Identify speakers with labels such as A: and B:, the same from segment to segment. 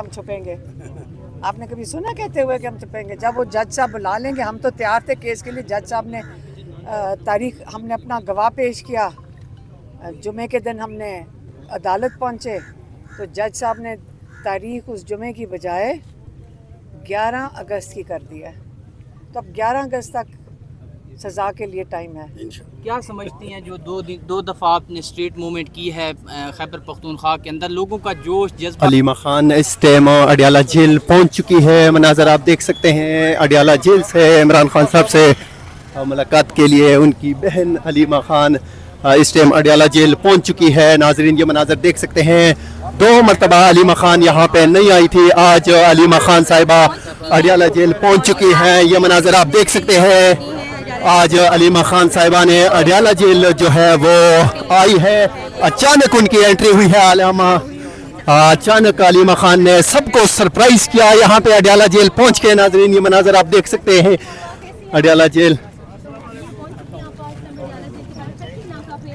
A: हम छुपेंगे। आपने कभी सुना कहते हुए कि हम छुपेंगे? जब वो जज साहब बुला लेंगे, हम तो तैयार थे केस के लिए। जज साहब ने तारीख, हमने अपना गवाह पेश किया, जुमे के दिन हमने अदालत पहुंचे, तो जज साहब ने तारीख उस जुमे की बजाय 11 अगस्त की कर दी है। तो अब 11 अगस्त तक सज़ा के लिए टाइम है।
B: क्या समझती हैं जो दो दफ़ा आपने स्ट्रीट मूवमेंट की है खैबर पख्तूनख्वा के अंदर, लोगों का जोश जज्बा?
C: अलीमा खान इस टाइम अडियाला जेल पहुंच चुकी है। मनाजर आप देख सकते हैं अडियाला जेल से इमरान खान साहब से मुलाकात के लिए उनकी बहन अलीमा खान इस टाइम अडियाला जेल पहुंच चुकी है। नाजरीन ये मनाजर देख सकते हैं, 2 मरतबा अलीमा खान यहाँ पे नहीं आई थी, आज अलीमा खान साहिबा अडियाला जेल पहुंच चुकी हैं। ये मनाजर आप देख सकते हैं, आज अलीमा खान साहिबा ने अडियाला जेल जो है वो आई है। अचानक उनकी एंट्री हुई है। अचानक अलीमा खान ने सबको सरप्राइज किया यहाँ पे अडियाला जेल पहुँच के। नाजरीन ये मनाजर आप देख सकते हैं अडियाला जेल,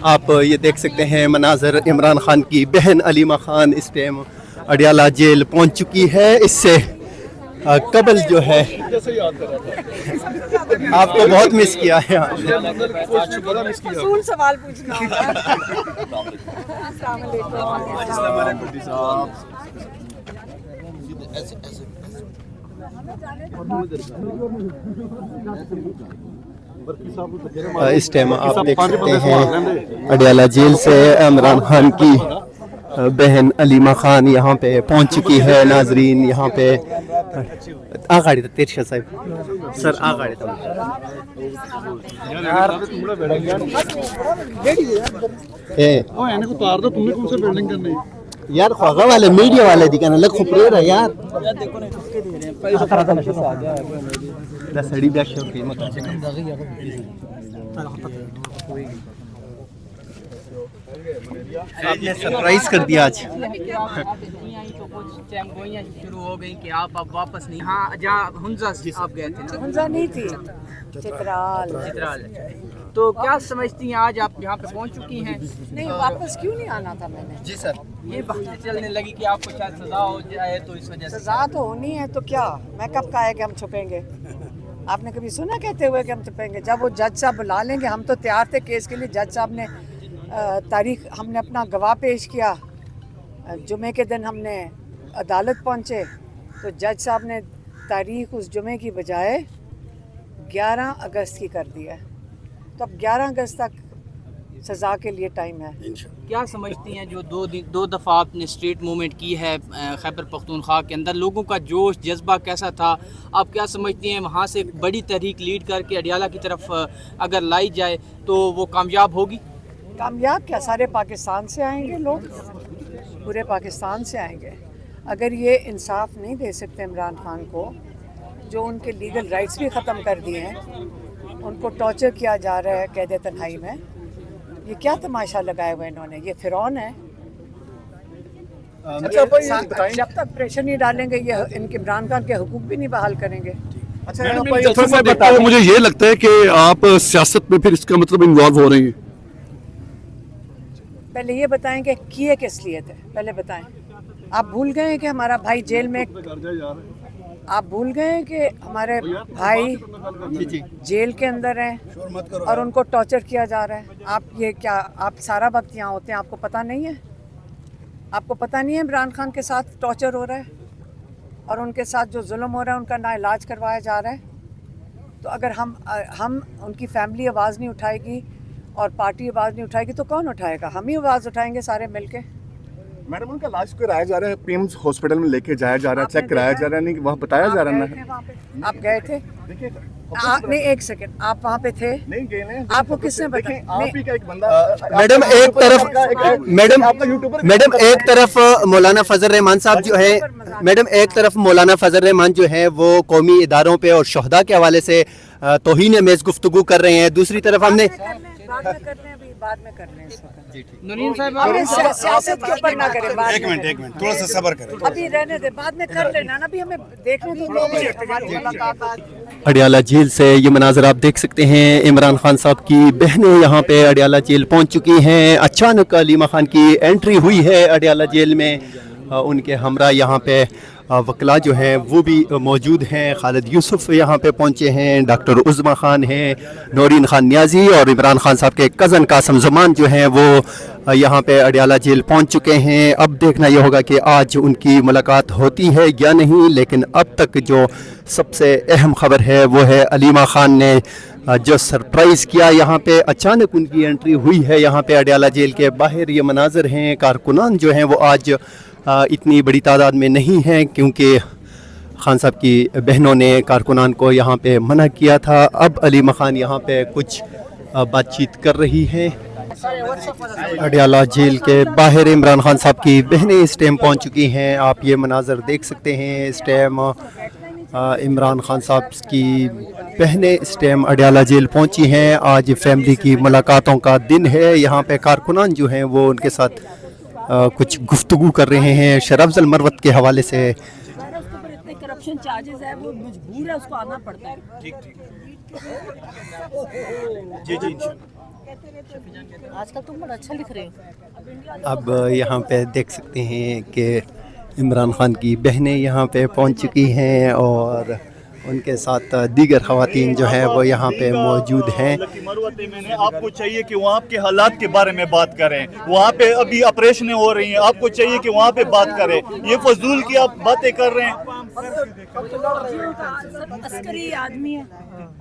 C: आप ये देख सकते हैं मनाजर। इमरान खान की बहन अलीमा खान इस टाइम अडियाला जेल पहुंच चुकी है। इससे कबल जो है आपको बहुत मिस किया है।
A: सवाल पूछना
C: इस टाइम आप देख सकते हैं अडियाला जेल से इमरान खान की बहन अलीमा खान यहाँ पे पहुँच चुकी है। नाजरीन यहाँ पे आगाड़ी था तिरशा साहब सर आगाड़ी था यार ख्वागा वाले मीडिया वाले दिखाना लग खुपरे रहा यार सड़ी आपने सरप्राइज कर दिया आज।
B: शुरू हो गई कि आप अब वापस नहीं, हाँ जहाँ हुंजा आप गए थे।
A: हुंजा नहीं थी, चित्राल।
B: तो क्या समझती हैं आज आप यहाँ पे पहुँच चुकी हैं?
A: नहीं, वापस क्यों नहीं आना था मैंने?
C: जी सर,
B: ये बात चलने लगी कि आपको शायद सजा हो जाए, तो इस वजह से।
A: सजा तो होनी है तो क्या, मैं कब कहा है कि हम छुपेंगे? आपने कभी सुना कहते हुए कि हम छुपेंगे? जब वो जज साहब बुला लेंगे, हम तो तैयार थे केस के लिए। जज साहब ने तारीख, हमने अपना गवाह पेश किया, जुमे के दिन हमने अदालत पहुंचे, तो जज साहब ने तारीख उस जुमे की बजाय 11 अगस्त की कर दी है। तो अब 11 अगस्त तक सज़ा के लिए टाइम है।
B: क्या समझती हैं जो दो दफ़ा आपने स्ट्रीट मूवमेंट की है खैबर पख्तूनख्वा के अंदर, लोगों का जोश जज्बा कैसा था? आप क्या समझती हैं वहाँ से एक बड़ी तहरीक लीड करके अडियाला की तरफ अगर लाई जाए तो वो कामयाब होगी?
A: कामयाब क्या, सारे पाकिस्तान से आएंगे लोग, पूरे पाकिस्तान से आएंगे। अगर ये इंसाफ नहीं दे सकते इमरान खान को, जो उनके लीगल राइट्स भी ख़त्म कर दिए हैं, उनको टॉर्चर किया जा रहा है कैद तन्हाई में, ये क्या तमाशा लगाया हुआ इन्होंने? ये फिरौन है। जब तक प्रेशर नहीं डालेंगे ये इनके इमरान खान के हुकूक भी नहीं बहाल करेंगे।
D: अच्छा, मुझे ये लगता है कि आप सियासत में फिर इसका मतलब इन्वॉल्व हो रही हैं।
A: पहले ये बताएं कि किए किस लिए थे, पहले बताएं। आप भूल गए हैं कि हमारा भाई जेल में, आप भूल गए हैं कि हमारे भाई जेल के अंदर हैं और उनको टॉर्चर किया जा रहा है। आप ये क्या, आप सारा वक्त यहाँ होते हैं, आपको पता नहीं है? आपको पता नहीं है इमरान खान के साथ टॉर्चर हो रहा है और उनके साथ जो जुल्म हो रहा है उनका ना इलाज करवाया जा रहा है? तो अगर हम उनकी फैमिली आवाज़ नहीं उठाएगी और पार्टी आवाज़ नहीं उठाएगी तो कौन उठाएगा? हम ही आवाज़ उठाएंगे सारे मिलके।
E: मैडम उनका इलाज कराया जा रहा है, पीएम्स हॉस्पिटल में लेके जाया जा रहा है, चेक कराया जा रहा है, नहीं वहाँ बताया जा रहा है।
A: आप गए थे? देखिए नहीं, एक सेकंड, आप वहाँ पे थे?
E: नहीं गए हैं।
A: आपको किसने बताया?
E: आप ही का एक बंदा
C: मैडम एक तरफ मैडम एक तरफ मौलाना फजल रहमान साहब जो है, मैडम एक तरफ मौलाना फजल रहमान जो है वो कौमी इदारों पे और शहदा के हवाले से तौहीन अमेज़ गुफ्तगू कर रहे हैं। दूसरी तरफ हमने
A: बाद में करने
B: नूरीन साहब
A: सियासत के ऊपर ना करें।
E: एक मिनट थोड़ा सा सब्र करें,
A: अभी रहने दे, बाद में कर लेना ना, अभी हमें देखने तो लोग।
C: अडियाला जेल से ये मनाजर आप देख सकते हैं, इमरान खान साहब की बहनें यहाँ पे अडियाला जेल पहुँच चुकी हैं। अचानक अलीमा खान की एंट्री हुई है अडियाला जेल में, उनके हमरा यहाँ पे वकला जो हैं वो भी मौजूद हैं। खालिद यूसुफ यहाँ पे पहुँचे हैं, डॉक्टर उज़्मा खान हैं, नौरीन खान नियाज़ी और इमरान खान साहब के कज़न कासम ज़मान जो हैं वो यहाँ पे अडियाला जेल पहुँच चुके हैं। अब देखना ये होगा कि आज उनकी मुलाकात होती है या नहीं, लेकिन अब तक जो सबसे अहम खबर है वो है अलीमा खान ने जो सरप्राइज़ किया, यहाँ पे अचानक उनकी एंट्री हुई है। यहाँ पे अडियाला जेल के बाहर ये मनाज़र हैं, कारकुनान जो हैं वो आज इतनी बड़ी तादाद में नहीं हैं क्योंकि खान साहब की बहनों ने कारकुनान को यहाँ पे मना किया था। अब अलीमा खान यहाँ पे कुछ बातचीत कर रही हैं। अडियाला जेल के बाहर इमरान खान साहब की बहनें इस टाइम पहुँच चुकी हैं। आप ये मनाज़र देख सकते हैं। इस टाइम इमरान खान साहब की बहनें इस टाइम अडियाला जेल पहुँची हैं। आज फैमिली की मुलाकातों का दिन है। यहाँ पे कारकुनान जो हैं वो उनके साथ कुछ गुफ्तगू कर रहे हैं शराब अफजल मरवत के हवाले से।
A: इतने करप्शन चार्जेस है, वो मजबूर है, उसको आना पड़ता है। ठीक जी
F: आजकल तुम बड़ा अच्छा लिख रहे हो।
C: अब यहाँ पे देख सकते हैं कि इमरान खान की बहनें यहाँ पे पहुँच चुकी हैं और उनके साथ दीगर ख़वातीन जो हैं वो यहाँ पे मौजूद हैं।
G: आपको चाहिए कि वहाँ के हालात के बारे में बात करें, वहाँ पे अभी ऑपरेशन हो रही हैं, आपको चाहिए कि वहाँ पे बात करें। ये फजूल की आप बातें कर रहे हैं।
A: अस्करी आदमी है,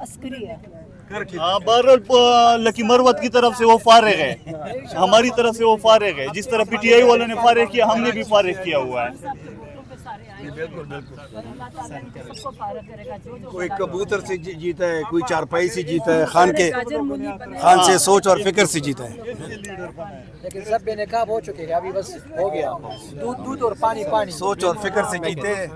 A: अस्करी है।
G: हाँ, बहरहाल लकी मरवत की तरफ से वो फारिग है, हमारी तरफ से वो फारिग है। जिस तरह पीटीआई वालों ने फारिग किया, हमने भी फारिग किया हुआ है।
H: कोई कबूतर से जीता है, कोई चारपाई से जीता है, खान से सोच और फिक्र से जीता है।
F: लेकिन सब बेनकाब हो चुके हैं, अभी बस हो गया दूध और पानी पानी।
H: सोच और फिक्र से जीते हैं।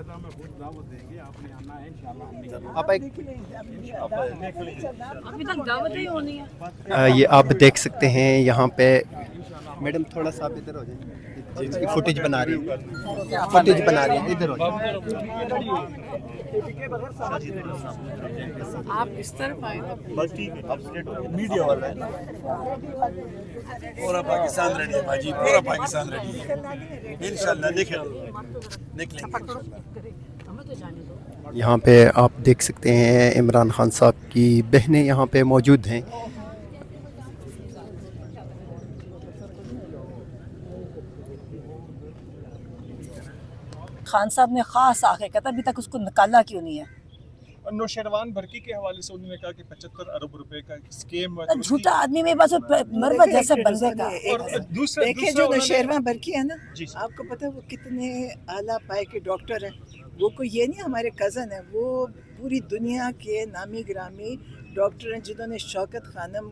A: अभी तक दावत ही होनी है।
C: ये आप देख सकते हैं यहाँ पे मैडम थोड़ा सा आप इधर हो जाए, फुटेज बना रही है, फुटेज बना रही है, इधर हो जाए।
A: आप इस तरफ आए ना,
G: बस ठीक है, अब मीडिया वाला है।
H: पूरा पाकिस्तान रेडी है भाजी, पूरा पाकिस्तान रेडी है। इंशाल्लाह निकलेंगे।
C: यहाँ पे आप देख सकते हैं इमरान खान साहब की बहनें यहाँ पे मौजूद हैं।
A: खान साहब ने खास आके कहता अभी तक उसको निकाला क्यों नहीं है।
I: नौशेरवान भरकी के हवाले से उन्होंने कहा कि 75 अरब रुपए का स्कीम
A: झूठा आदमी में बस मरवत जैसे बंदे का।
I: देखिए
J: जो नौशेरवान भरकी है ना, आपको पता है वो कितने आला पाए के डॉक्टर हैं। वो कोई ये नहीं हमारे कज़न है, वो पूरी दुनिया के नामी ग्रामी डॉक्टर हैं जिन्होंने शौकत खानम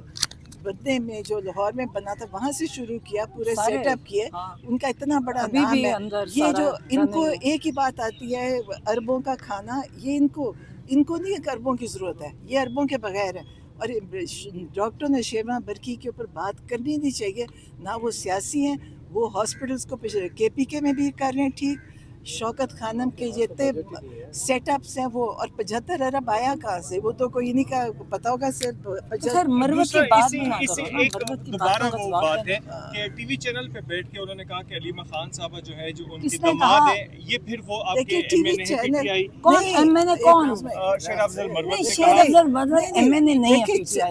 J: बदले में जो लाहौर में बना था वहाँ से शुरू किया, पूरे सेटअप किए। उनका इतना बड़ा नाम है। ये जो इनको एक ही बात आती है अरबों का खाना, ये इनको नहीं अरबों की ज़रूरत है, ये अरबों के बगैर है। और डॉक्टर ने शेरवान बरकी के ऊपर बात करनी नहीं चाहिए ना। वो सियासी हैं, वो हॉस्पिटल्स को KPK में भी कर रहे हैं ठीक। शौकत खानम के जितने सेटअप्स हैं वो, और 75 अरब आया कहाँ से, वो तो कोई नहीं का पता होगा। सिर्फ
A: मरवत की बात
I: दोबारा वो बात है कि टीवी चैनल पे बैठ के उन्होंने कहा कि अलीमा खान साहबा जो है, जो उनकी दामाद है, ये फिर वो आपके एमएनए पीटीआई
A: कौन एमएनए कौन
I: शराब अफजल मरवत ने
A: शराब अफजल मरवत एमएनए नहीं है।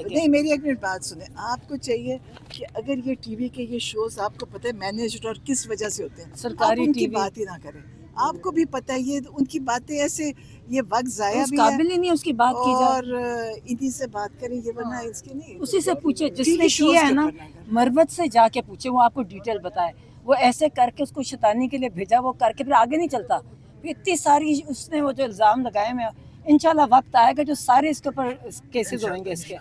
J: नहीं, मेरी एक मिनट बात सुने। आपको चाहिए कि अगर ये टीवी के ये शोज आपको पता है मैनेज्ड और किस वजह से होते हैं,
A: सरकारी
J: उनकी बात ही ना करें। आपको भी पता है ये उनकी बातें ऐसे, ये वक्त जाया भी
A: काबिल ही नहीं उसकी बात की जाए,
J: और इन्हीं से बात करें ये, वरना इसकी नहीं।
A: उसी से पूछे जिसने किया है ना, मरवत से जाके पूछे, वो आपको डिटेल बताए। वो ऐसे करके उसको शैतानी के लिए भेजा, वो करके फिर आगे नहीं चलता। फिर इतनी सारी उसने वो जो इल्ज़ाम लगाए हैं, इंशाल्लाह वक्त आएगा जो सारे इसके ऊपर केसेस होंगे। इसके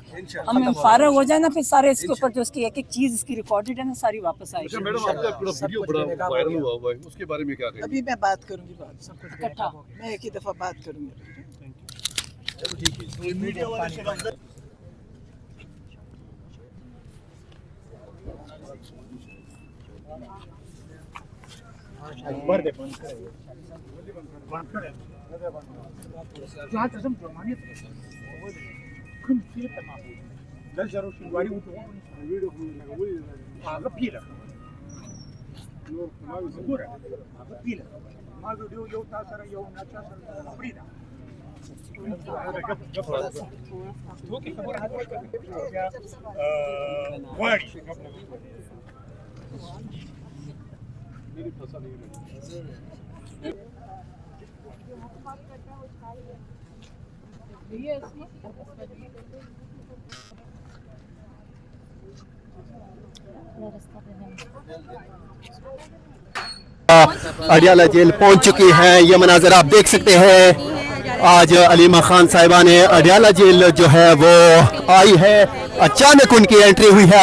A: हम फारग हो जाए ना, फिर सारे इसके ऊपर जो इसकी एक एक चीज़ इसकी रिकॉर्डेड है ना, सारी वापस आएगी।
D: मैडम आपका पूरा वीडियो बड़ा वायरल हुआ है, उसके बारे में क्या कहेंगे?
J: अभी मैं बात करूंगी, सब कुछ इकट्ठा मैं एक ही दफ़ा बात करूंगी।
G: चलो ठीक है, मीडिया वाले
C: अडियाला जेल पहुंच चुकी है। ये मनाजर आप देख सकते हैं। आज अलीमा खान साहिबा ने अडियाला जेल जो है वो आई है। अचानक उनकी एंट्री हुई है।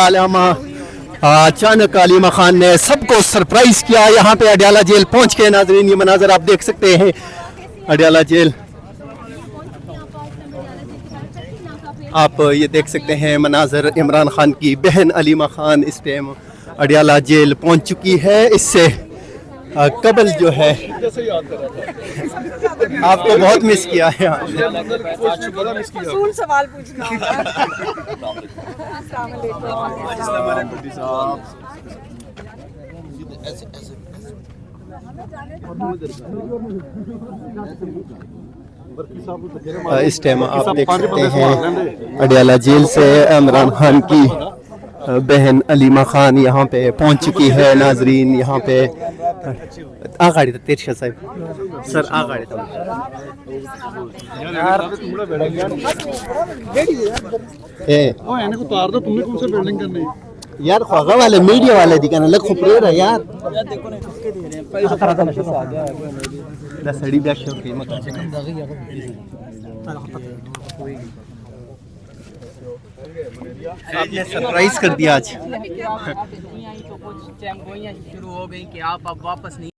C: अचानक अलीमा खान ने सबको सरप्राइज किया यहाँ पे अडियाला जेल पहुंच के। नाजरीन ये मनाजर आप देख सकते हैं अडियाला जेल। आप ये देख सकते हैं मनाजर इमरान खान की बहन अलीमा खान इस टाइम अडियाला जेल पहुंच चुकी है। इससे कबल जो है आपको बहुत मिस किया है।
J: सवाल पूछना
C: इस टाइम आप देख सकते हैं अडियाला जेल से इमरान खान की बहन अलीमा खान यहाँ पे पहुँच चुकी है। नाजरीन यहाँ पे आगाड़ी तिरशा साहब सर आगाड़ी यार ख्वागा वाले मीडिया वाले दिखाना लग खुपरे रहा यार सड़ी आपने सरप्राइज कर दिया आज।
B: शुरू हो गई कि आप अब वापस नहीं